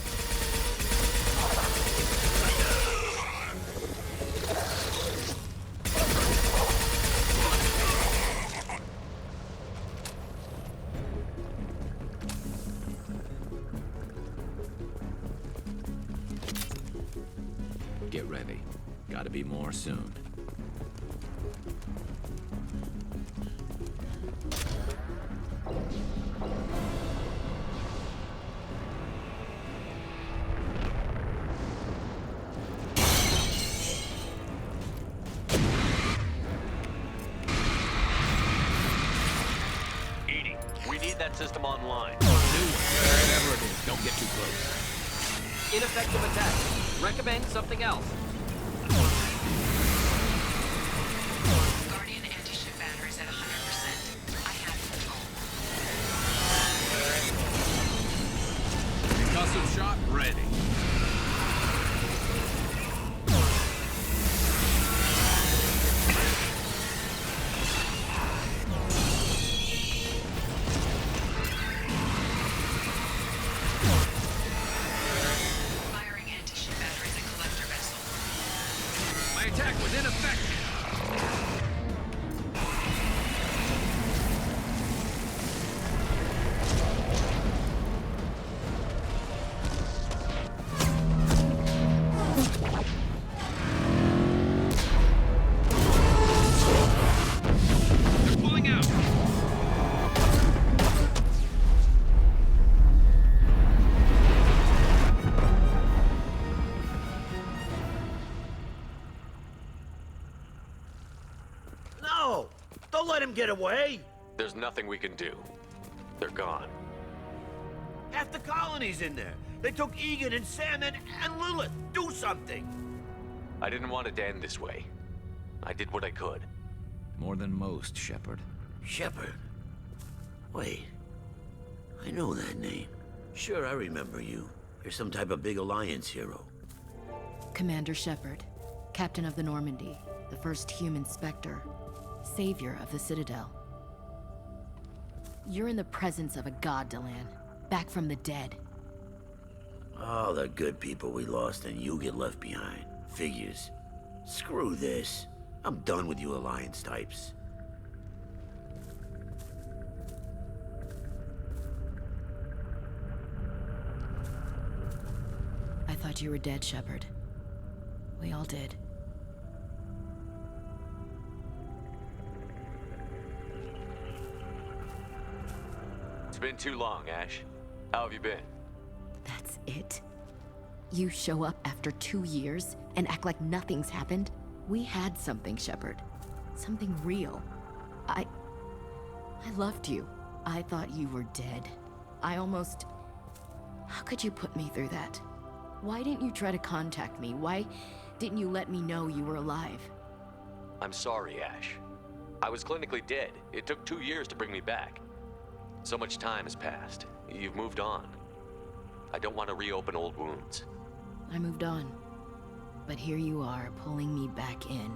D: Get ready. Gotta be more soon.
C: Edie, we need that system online.
U: Wherever it is, don't get too close.
J: Ineffective attack. Recommend something else.
N: Guardian anti-ship batteries at 100%. I have control.
U: Concussive shot ready.
N: Firing anti-ship batteries at collector vessel.
U: My attack was ineffective. They're pulling out.
T: No! Don't let him get away!
C: There's nothing we can do. They're gone.
T: Half the colony's in there. They took Egan and Sam and Lilith. Do something!
C: I didn't want it to end this way. I did what I could.
D: More than most, Shepard.
T: Shepard? Wait. I know that name. Sure, I remember you. You're some type of big Alliance hero.
R: Commander Shepard, Captain of the Normandy, the first human Spectre, savior of the Citadel. You're in the presence of a god, Delan, back from the dead.
T: All the good people we lost and you get left behind. Figures. Screw this. I'm done with you Alliance types.
R: I thought you were dead, Shepard. We all did.
C: It's been too long, Ash. How have you been?
R: That's it? You show up after 2 years and act like nothing's happened? We had something, Shepard. Something real. I loved you. I thought you were dead. I almost... How could you put me through that? Why didn't you try to contact me? Why didn't you let me know you were alive?
C: I'm sorry, Ash. I was clinically dead. It took 2 years to bring me back. So much time has passed. You've moved on. I don't want to reopen old wounds.
R: I moved on. But here you are, pulling me back in.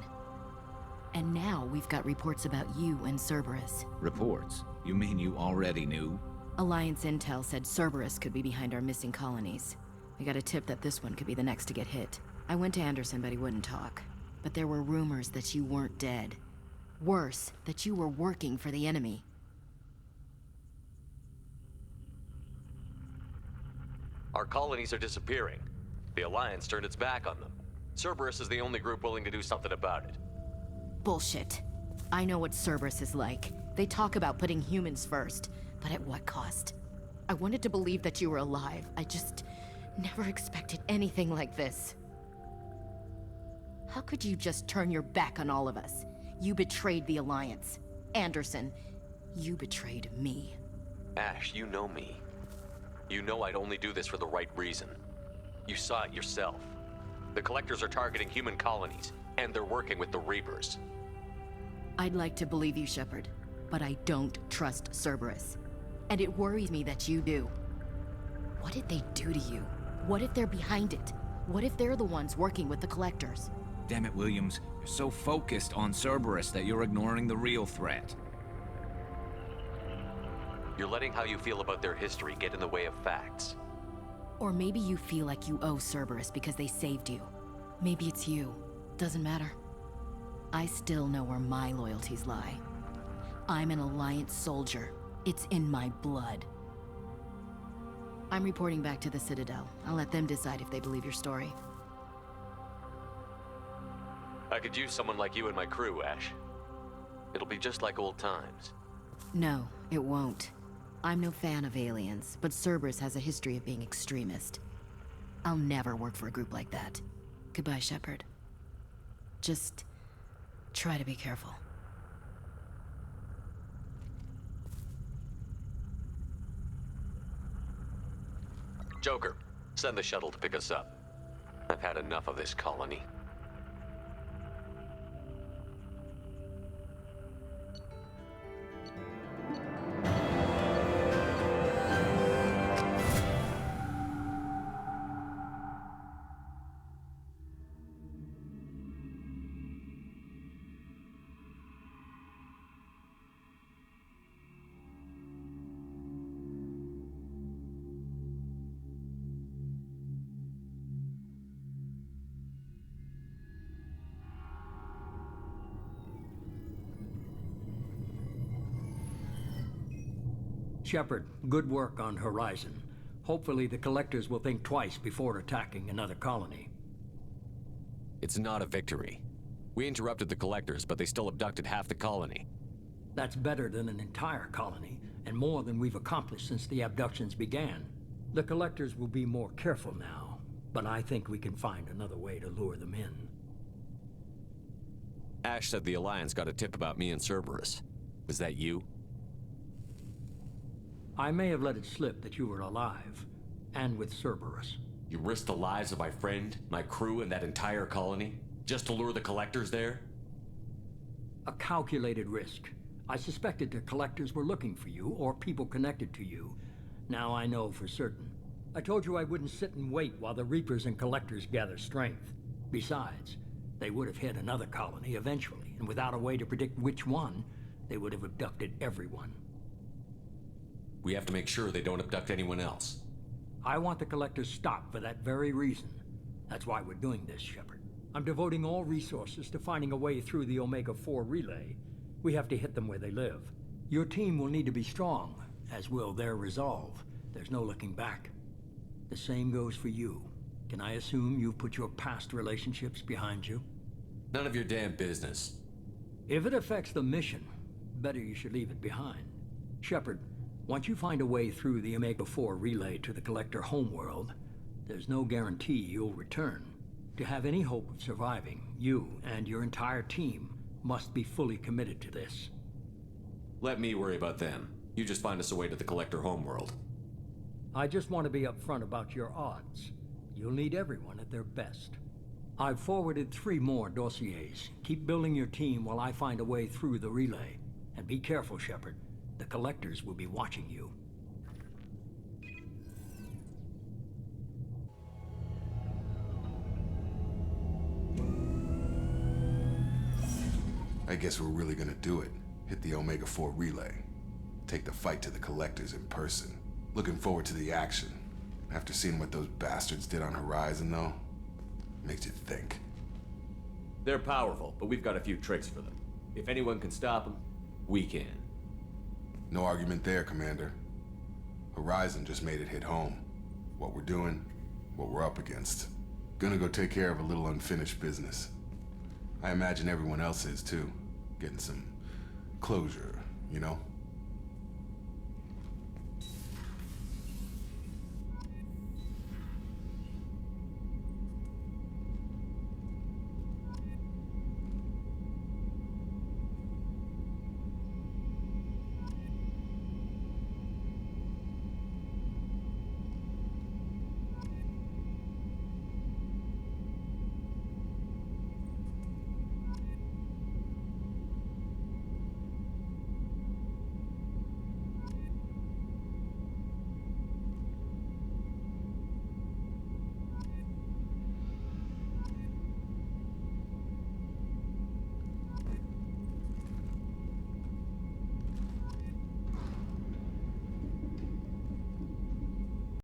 R: And now we've got reports about you and Cerberus.
D: Reports? You mean you already knew?
R: Alliance intel said Cerberus could be behind our missing colonies. We got a tip that this one could be the next to get hit. I went to Anderson, but he wouldn't talk. But there were rumors that you weren't dead. Worse, that you were working for the enemy.
C: Our colonies are disappearing. The Alliance turned its back on them. Cerberus is the only group willing to do something about it.
R: Bullshit. I know what Cerberus is like. They talk about putting humans first, but at what cost? I wanted to believe that you were alive. I just never expected anything like this. How could you just turn your back on all of us? You betrayed the Alliance. Anderson, you betrayed me.
C: Ash, you know me. You know I'd only do this for the right reason. You saw it yourself. The Collectors are targeting human colonies, and they're working with the Reapers.
R: I'd like to believe you, Shepard, but I don't trust Cerberus. And it worries me that you do. What did they do to you? What if they're behind it? What if they're the ones working with the Collectors?
D: Damn it, Williams. You're so focused on Cerberus that you're ignoring the real threat.
C: You're letting how you feel about their history get in the way of facts.
R: Or maybe you feel like you owe Cerberus because they saved you. Maybe it's you. Doesn't matter. I still know where my loyalties lie. I'm an Alliance soldier. It's in my blood. I'm reporting back to the Citadel. I'll let them decide if they believe your story.
C: I could use someone like you in my crew, Ash. It'll be just like old times.
R: No, it won't. I'm no fan of aliens, but Cerberus has a history of being extremist. I'll never work for a group like that. Goodbye, Shepard. Just try to be careful.
C: Joker, send the shuttle to pick us up. I've had enough of this colony.
Q: Shepard, good work on Horizon. Hopefully the Collectors will think twice before attacking another colony.
C: It's not a victory. We interrupted the Collectors, but they still abducted half the colony.
Q: That's better than an entire colony, and more than we've accomplished since the abductions began. The Collectors will be more careful now, but I think we can find another way to lure them in.
C: Ash said the Alliance got a tip about me and Cerberus. Was that you?
Q: I may have let it slip that you were alive, and with Cerberus.
C: You risked the lives of my friend, my crew, and that entire colony? Just to lure the Collectors there?
Q: A calculated risk. I suspected the Collectors were looking for you, or people connected to you. Now I know for certain. I told you I wouldn't sit and wait while the Reapers and Collectors gather strength. Besides, they would have hit another colony eventually, and without a way to predict which one, they would have abducted everyone.
C: We have to make sure they don't abduct anyone else.
Q: I want the Collectors stopped for that very reason. That's why we're doing this, Shepard. I'm devoting all resources to finding a way through the Omega-4 relay. We have to hit them where they live. Your team will need to be strong, as will their resolve. There's no looking back. The same goes for you. Can I assume you've put your past relationships behind you?
C: None of your damn business.
Q: If it affects the mission, better you should leave it behind. Shepard, once you find a way through the Omega-4 relay to the Collector homeworld, there's no guarantee you'll return. To have any hope of surviving, you and your entire team must be fully committed to this.
C: Let me worry about them. You just find us a way to the Collector homeworld.
Q: I just want to be upfront about your odds. You'll need everyone at their best. I've forwarded 3 more dossiers. Keep building your team while I find a way through the relay. And be careful, Shepard. The Collectors will be watching you.
O: I guess we're really gonna do it. Hit the Omega-4 relay. Take the fight to the Collectors in person. Looking forward to the action. After seeing what those bastards did on Horizon, though, makes you think.
C: They're powerful, but we've got a few tricks for them. If anyone can stop them, we can.
O: No argument there, Commander. Horizon just made it hit home. what we're doing, what we're up against. Gonna go take care of a little unfinished business. I imagine everyone else is too. Getting some closure, you know?